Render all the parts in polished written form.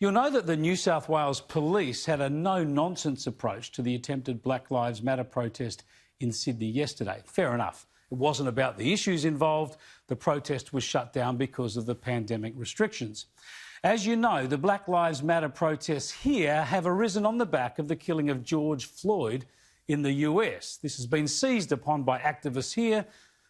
You'll know that the New South Wales Police had a no-nonsense approach to the attempted Black Lives Matter protest in Sydney yesterday. Fair enough. It wasn't about the issues involved. The protest was shut down because of the pandemic restrictions. As you know, the Black Lives Matter protests here have arisen on the back of the killing of George Floyd in the US. This has been seized upon by activists here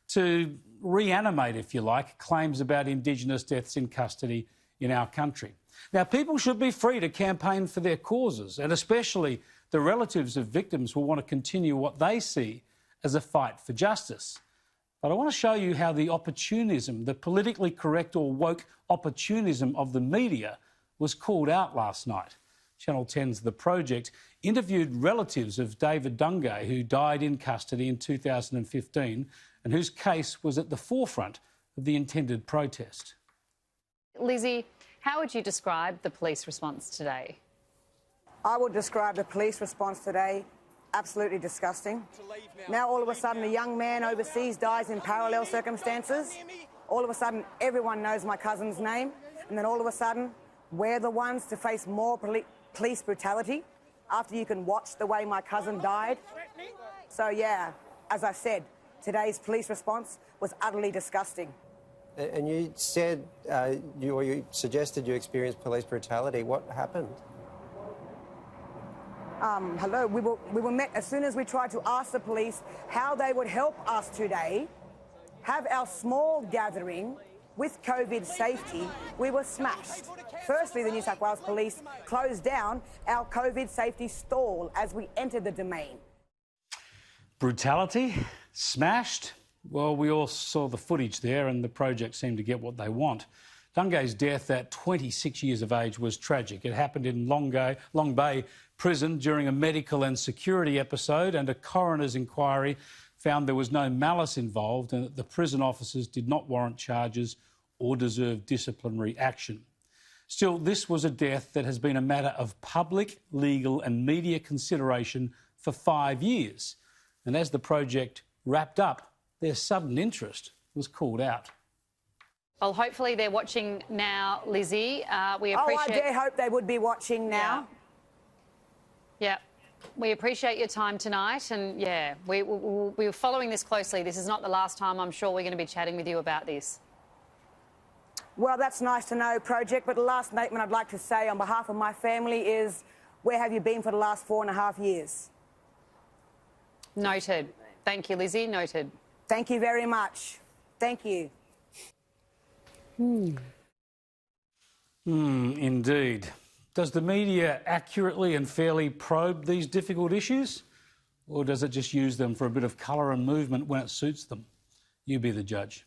to reanimate, if you like, claims about Indigenous deaths in custody in our country. Now, people should be free to campaign for their causes, and especially the relatives of victims will want to continue what they see as a fight for justice. But I want to show you how the opportunism, the politically correct or woke opportunism of the media was called out last night. Channel 10's The Project interviewed relatives of David Dungay, who died in custody in 2015 and whose case was at the forefront of the intended protest. Lizzie, how would you describe the police response today? I would describe the police response today absolutely disgusting. Now all of a sudden a young man overseas dies in parallel circumstances. All of a sudden everyone knows my cousin's name, and then all of a sudden we're the ones to face more police brutality after you can watch the way my cousin died. So yeah, as I said, today's police response was utterly disgusting. And you said, you suggested you experienced police brutality. What happened? Hello, we were met as soon as we tried to ask the police how they would help us today have our small gathering with COVID safety. We were smashed. Firstly, the New South Wales Police closed down our COVID safety stall as we entered the domain. Brutality? Smashed? Well, we all saw the footage there and the project seemed to get what they want. Dungay's death at 26 years of age was tragic. It happened in Long Bay Prison during a medical and security episode, and a coroner's inquiry found there was no malice involved and that the prison officers did not warrant charges or deserve disciplinary action. Still, this was a death that has been a matter of public, legal and media consideration for 5 years. And as the project wrapped up, their sudden interest was called out. Well, hopefully they're watching now, Lizzie. We appreciate... Oh, I dare hope they would be watching now. Yeah. We appreciate your time tonight, and yeah, we're following this closely. This is not the last time I'm sure we're going to be chatting with you about this. Well, that's nice to know, Project, but the last statement I'd like to say on behalf of my family is, where have you been for the last 4.5 years? Noted. Thank you, Lizzie. Noted. Thank you very much. Thank you. Indeed. Does the media accurately and fairly probe these difficult issues? Or does it just use them for a bit of colour and movement when it suits them? You be the judge.